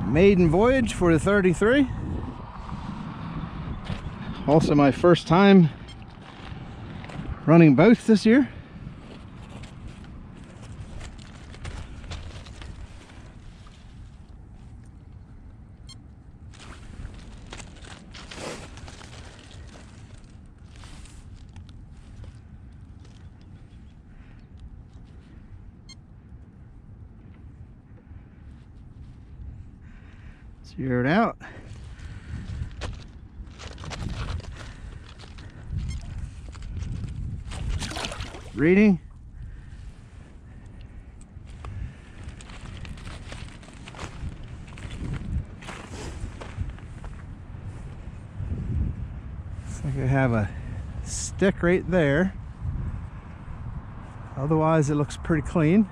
Maiden voyage for the 33. Also my first time running boats this year. Zero it out. Reading. Looks like I have a stick right there. Otherwise it looks pretty clean.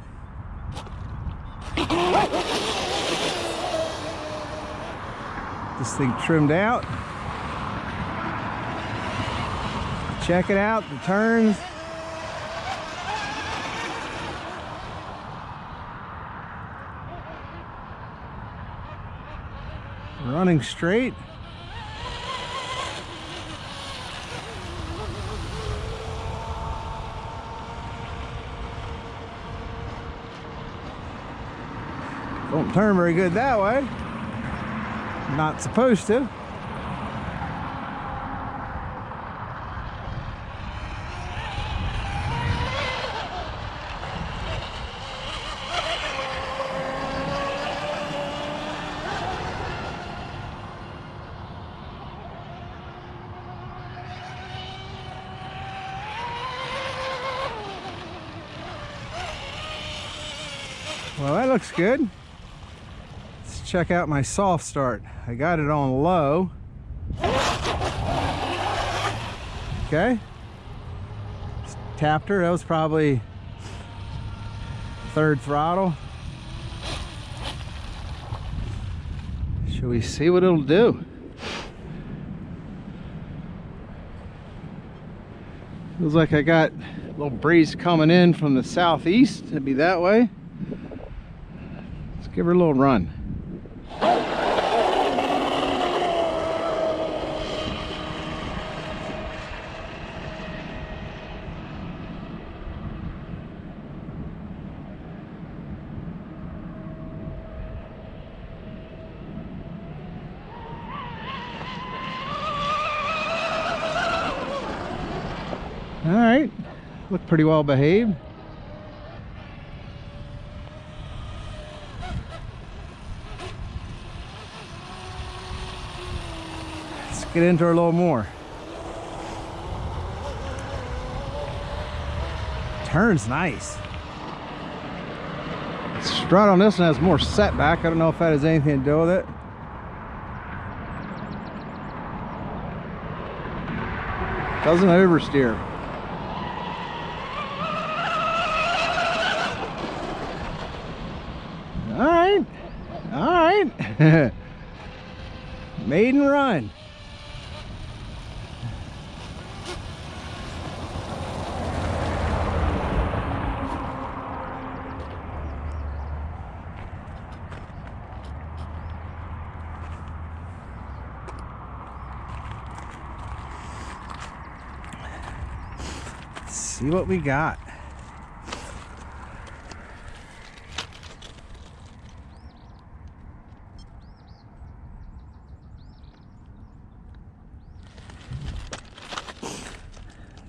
This thing trimmed out. Check it out, the turns. Running straight. Don't turn very good that way. Not supposed to. Well, that looks good. Let's check out my soft start. I got it on low. Okay. Just tapped her. That was probably third throttle. Shall we see what it'll do? Feels like I got a little breeze coming in from the southeast. It'd be that way. Let's give her a little run. All right, look pretty well behaved. Let's get into her a little more. Turns nice. Strut on this one has more setback. I don't know if that has anything to do with it. Doesn't oversteer. All right. Maiden run. Let's see what we got.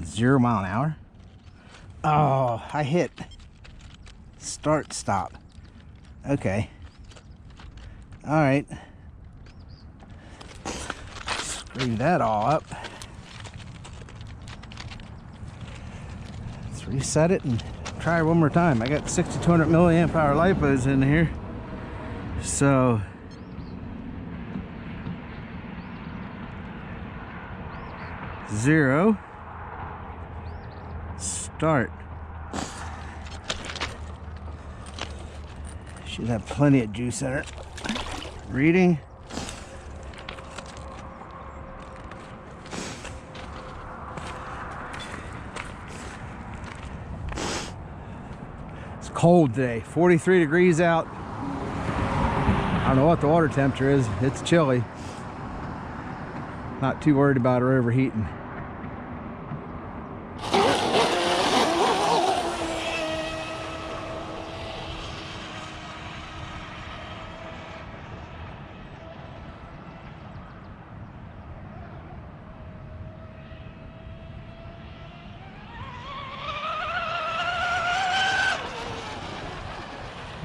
.0 mile an hour. Oh, I hit start stop. Okay. All right. Screw that all up. Let's reset it and try one more time. I got 6200 milliamp hour lipos in here. So zero. Start. Should have plenty of juice in her. Reading. It's cold today, 43 degrees out. I don't know what the water temperature is. It's chilly. Not too worried about her overheating.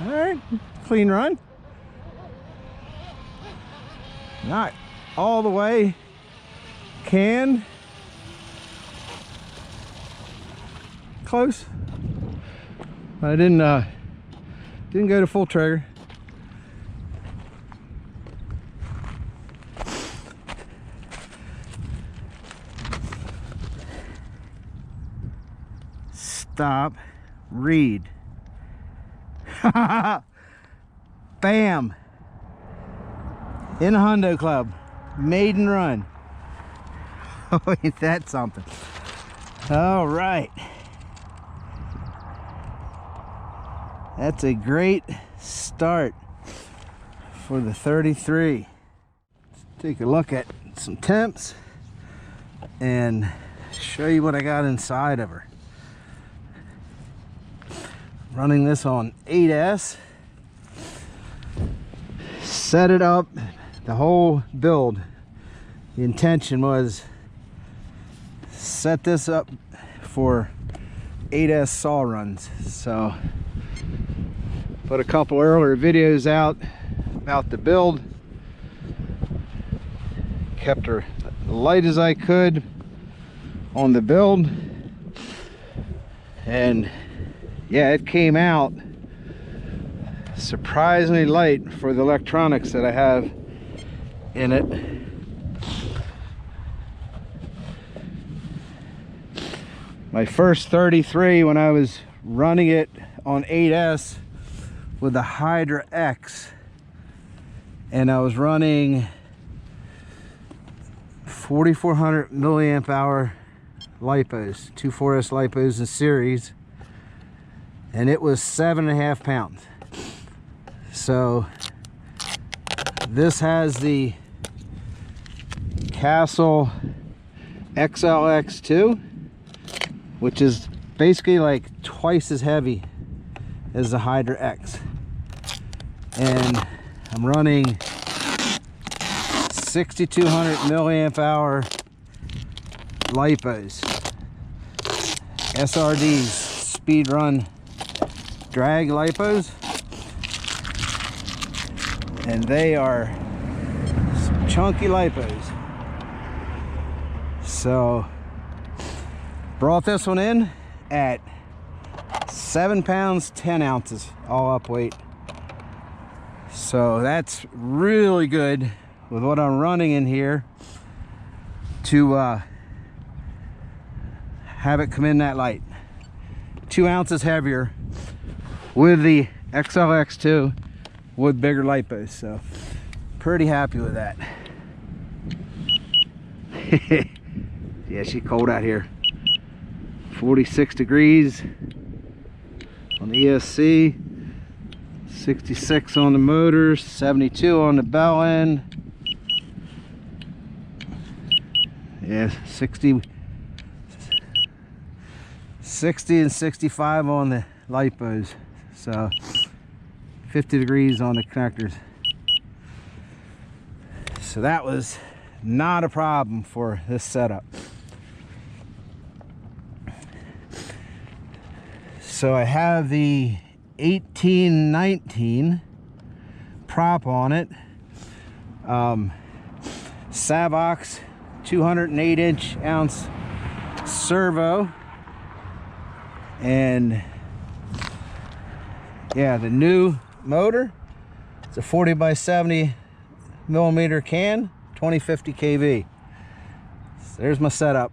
All right, clean run. Not all the way canned. Close. But I didn't go to full trigger. Stop. Read. Bam! In Hundo Club. Maiden run. Oh, ain't that something? All right. That's a great start for the 33. Let's take a look at some temps and show you what I got inside of her. Running this on 8S. Set it up, the whole build. The intention was set this up for 8S saw runs. So put a couple earlier videos out about the build. Kept her light as I could on the build, and yeah, it came out surprisingly light for the electronics that I have in it. My first 33, when I was running it on 8S with the Hydra X, and I was running 4400 milliamp hour lipos, 2,4S lipos in series, and it was 7.5 pounds. So this has the Castle XLX2, which is basically like twice as heavy as the Hydra X, and I'm running 6,200 milliamp hour lipos, SRDs, speed run drag lipos, and they are some chunky lipos. So brought this one in at 7 pounds 10 ounces all up weight. So that's really good with what I'm running in here to have it come in that light. 2 ounces heavier with the XLX2 with bigger lipos. So pretty happy with that. Yeah, she's cold out here. 46 degrees on the ESC, 66 on the motors, 72 on the bell end. Yeah, 60 and 65 on the lipos. So 50 degrees on the connectors. So that was not a problem for this setup. So I have the 1819 prop on it. Savox 208 ounce servo, and yeah, the new motor, it's a 40 by 70 millimeter can, 2050 kV. So there's my setup.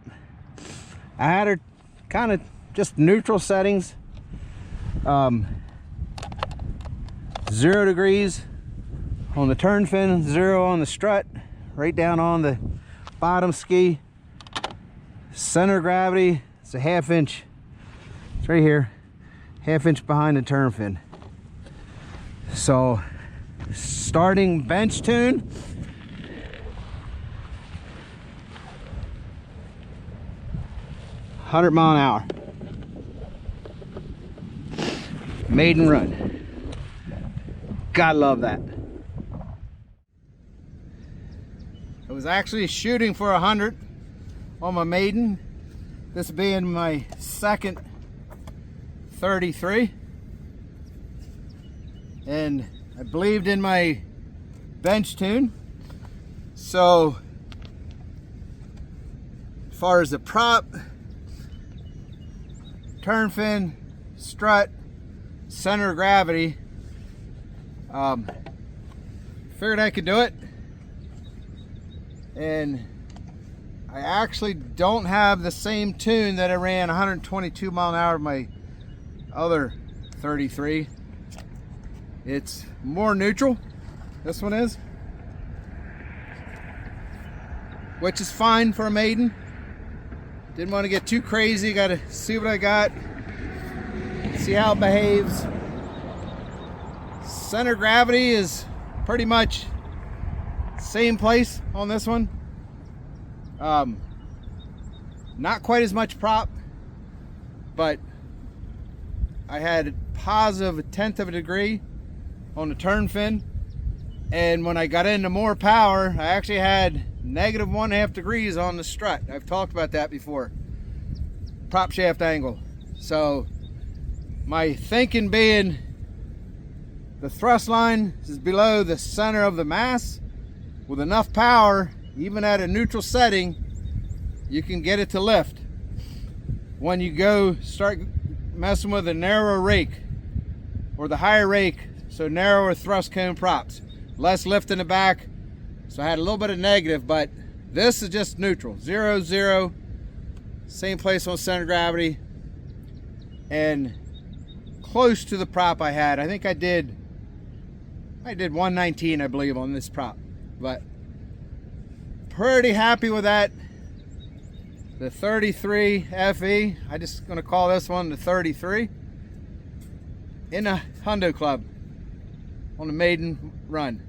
I had her kind of just neutral settings. 0 degrees on the turn fin, 0 on the strut, right down on the bottom ski. Center of gravity, it's a 1/2 inch. It's right here, 1/2 inch behind the turn fin. So starting bench tune. $100 mph. Maiden run. Gotta love that. I was actually shooting for 100 on my Maiden. This being my second 33. And I believed in my bench tune. So as far as the prop, turn fin, strut, center of gravity, figured I could do it. And I actually don't have the same tune that I ran 122 mile an hour of my other 33. It's more neutral, this one is, which is fine for a Maiden. Didn't want to get too crazy, got to see what I got, see how it behaves. Center of gravity is pretty much same place on this one. Not quite as much prop, but I had positive 1/10 of a degree on the turn fin, and when I got into more power, I actually had negative 1/2 degrees on the strut. I've talked about that before. Prop shaft angle. So my thinking being the thrust line is below the center of the mass. With enough power, even at a neutral setting, you can get it to lift. When you go start messing with a narrow rake or the higher rake, so narrower thrust cone props, less lift in the back. So I had a little bit of negative, but this is just neutral, 0, 0, same place on center of gravity, and close to the prop I had. I think I did 119, I believe, on this prop, but pretty happy with that. The 33 FE, I just gonna call this one the 33, in a Hundo Club on the Maiden run.